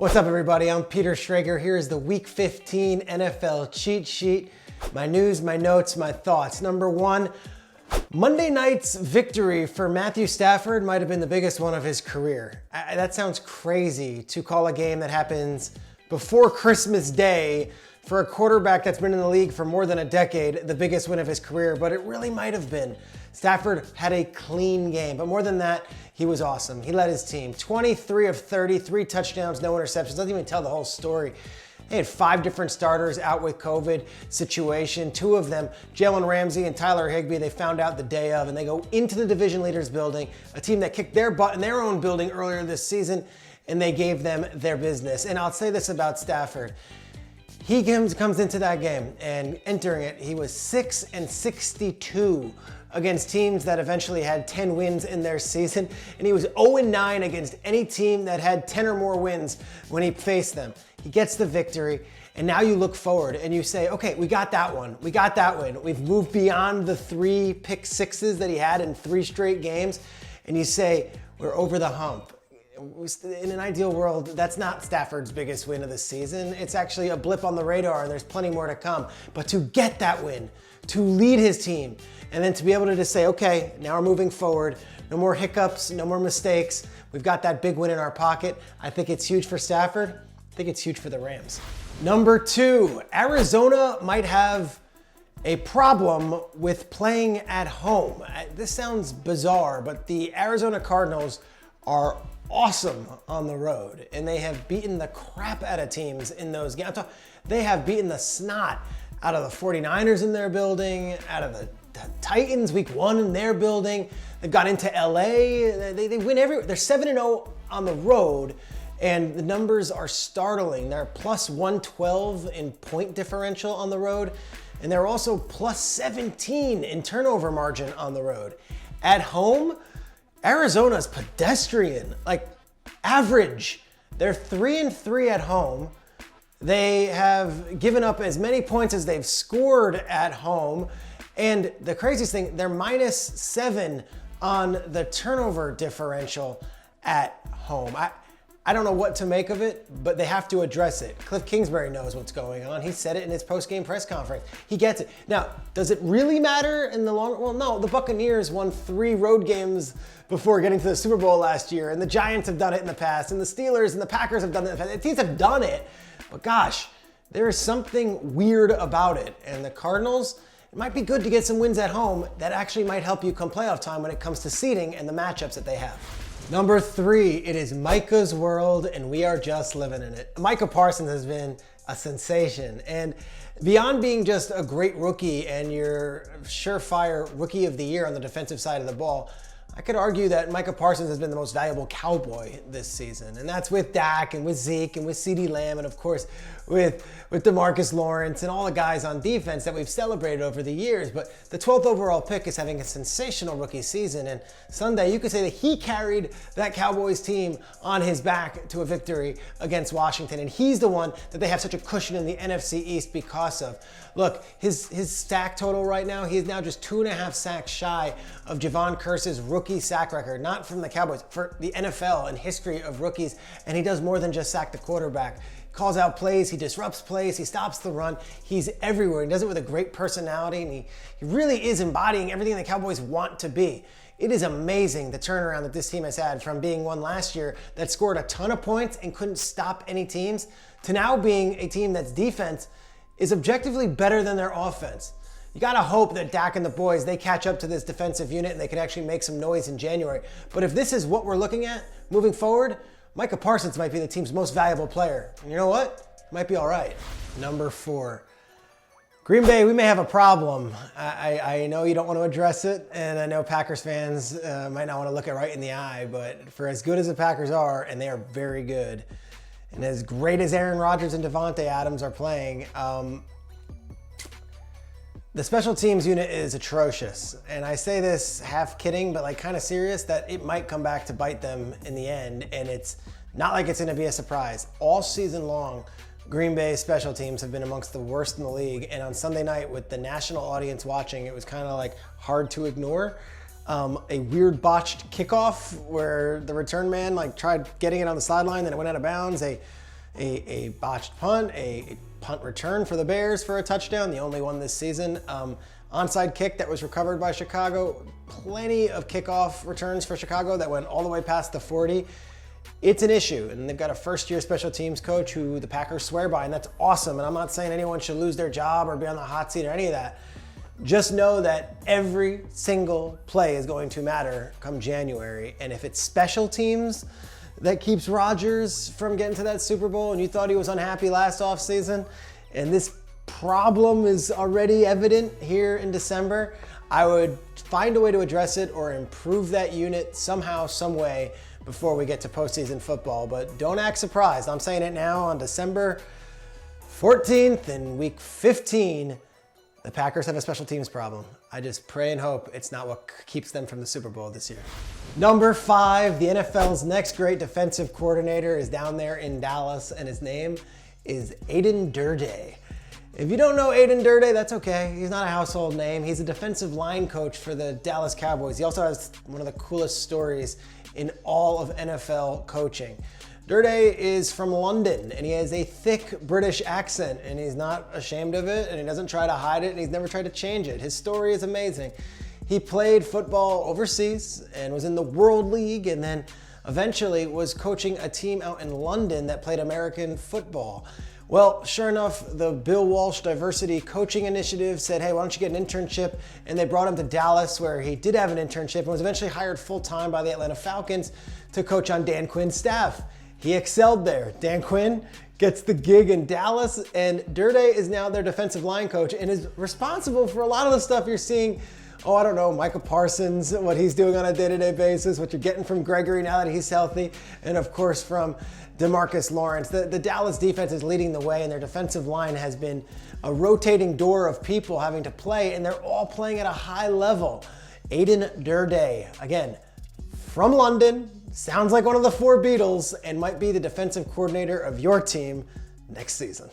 What's up, everybody? I'm Peter Schrager. Here is the Week 15 NFL cheat sheet. My news, my notes, my thoughts. Number one, Monday night's victory for Matthew Stafford might have been the biggest one of his career. That sounds crazy to call a game that happens before Christmas Day for a quarterback that's been in the league for more than a decade, the biggest win of his career, but it really might have been. Stafford had a clean game, but more than that, he was awesome. He led his team. 23 of 30, 3 touchdowns, no interceptions. Doesn't even tell the whole story. They had 5 different starters out with COVID situation. 2 of them, Jalen Ramsey and Tyler Higbee, they found out the day of, and they go into the division leaders building, a team that kicked their butt in their own building earlier this season, and they gave them their business. And I'll say this about Stafford. He comes into that game, and entering it, he was 6-62 against teams that eventually had 10 wins in their season, and he was 0-9 against any team that had 10 or more wins when he faced them. He gets the victory, and now you look forward and you say, okay, we got that one. We got that win. We've moved beyond the 3 pick sixes that he had in 3 straight games, and you say, we're over the hump. In an ideal world, that's not Stafford's biggest win of the season. It's actually a blip on the radar, and there's plenty more to come. But to get that win, to lead his team, and then to be able to just say, okay, now we're moving forward. No more hiccups, no more mistakes. We've got that big win in our pocket. I think it's huge for Stafford. I think it's huge for the Rams. Number 2, Arizona might have a problem with playing at home. This sounds bizarre, but the Arizona Cardinals are awesome on the road, and they have beaten the crap out of teams in those games. They have beaten the snot out of the 49ers in their building, out of the Titans week 1 in their building. They've got into LA. They win they're 7-0 on the road, and the numbers are startling. They're plus 112 in point differential on the road, and they're also plus 17 in turnover margin on the road. At home, Arizona's pedestrian, like average. They're 3-3 at home. They have given up as many points as they've scored at home. And the craziest thing, they're -7 on the turnover differential at home. I don't know what to make of it, but they have to address it. Cliff Kingsbury knows what's going on. He said it in his post-game press conference. He gets it. Now, does it really matter in the long run? Well, no, the Buccaneers won 3 road games before getting to the Super Bowl last year, and the Giants have done it in the past, and the Steelers and the Packers have done it in the past. The teams have done it, but gosh, there is something weird about it. And the Cardinals, it might be good to get some wins at home that actually might help you come playoff time when it comes to seeding and the matchups that they have. Number 3, it is Micah's world, and we are just living in it. Micah Parsons has been a sensation, and beyond being just a great rookie and your surefire rookie of the year on the defensive side of the ball, I could argue that Micah Parsons has been the most valuable Cowboy this season, and that's with Dak and with Zeke and with CeeDee Lamb and of course with DeMarcus Lawrence and all the guys on defense that we've celebrated over the years. But the 12th overall pick is having a sensational rookie season, and Sunday you could say that he carried that Cowboys team on his back to a victory against Washington, and he's the one that they have such a cushion in the NFC East because of. Look, his sack total right now, he is now just 2.5 sacks shy of Javon Curse's rookie sack record, not from the Cowboys, for the NFL and history of rookies, and he does more than just sack the quarterback. He calls out plays, he disrupts plays, he stops the run, he's everywhere. He does it with a great personality, and he really is embodying everything the Cowboys want to be. It is amazing the turnaround that this team has had from being one last year that scored a ton of points and couldn't stop any teams to now being a team that's defense is objectively better than their offense. You gotta hope that Dak and the boys, they catch up to this defensive unit and they can actually make some noise in January. But if this is what we're looking at moving forward, Micah Parsons might be the team's most valuable player. And you know what? Might be all right. Number 4. Green Bay, we may have a problem. I know you don't want to address it, and I know Packers fans might not want to look it right in the eye, but for as good as the Packers are, and they are very good, and as great as Aaron Rodgers and Devontae Adams are playing, the special teams unit is atrocious. And I say this half kidding, but like kind of serious, that it might come back to bite them in the end. And it's not like it's gonna be a surprise. All season long, Green Bay special teams have been amongst the worst in the league. And on Sunday night with the national audience watching, it was kind of like hard to ignore. A weird botched kickoff where the return man like tried getting it on the sideline, then it went out of bounds. A a botched punt, a punt return for the Bears for a touchdown, the only one this season. Onside kick that was recovered by Chicago. Plenty of kickoff returns for Chicago that went all the way past the 40. It's an issue, and they've got a first-year special teams coach who the Packers swear by, and that's awesome. And I'm not saying anyone should lose their job or be on the hot seat or any of that. Just know that every single play is going to matter come January, and if it's special teams that keeps Rodgers from getting to that Super Bowl, and you thought he was unhappy last offseason, and this problem is already evident here in December, I would find a way to address it or improve that unit somehow, some way before we get to postseason football. But don't act surprised. I'm saying it now on December 14th in week 15, the Packers have a special teams problem. I just pray and hope it's not what keeps them from the Super Bowl this year. Number 5, the NFL's next great defensive coordinator is down there in Dallas, and his name is Aiden Durde. If you don't know Aiden Durde, that's okay. He's not a household name. He's a defensive line coach for the Dallas Cowboys. He also has one of the coolest stories in all of NFL coaching. Durde is from London, and he has a thick British accent, and he's not ashamed of it, and he doesn't try to hide it, and he's never tried to change it. His story is amazing. He played football overseas and was in the World League, and then eventually was coaching a team out in London that played American football. Well, sure enough, the Bill Walsh Diversity Coaching Initiative said, hey, why don't you get an internship? And they brought him to Dallas, where he did have an internship and was eventually hired full-time by the Atlanta Falcons to coach on Dan Quinn's staff. He excelled there. Dan Quinn gets the gig in Dallas, and Durde is now their defensive line coach and is responsible for a lot of the stuff you're seeing. Oh, I don't know, Micah Parsons, what he's doing on a day-to-day basis, what you're getting from Gregory now that he's healthy, and of course from DeMarcus Lawrence. The Dallas defense is leading the way, and their defensive line has been a rotating door of people having to play, and they're all playing at a high level. Aiden Durde, again, from London, sounds like one of the 4 Beatles, and might be the defensive coordinator of your team next season.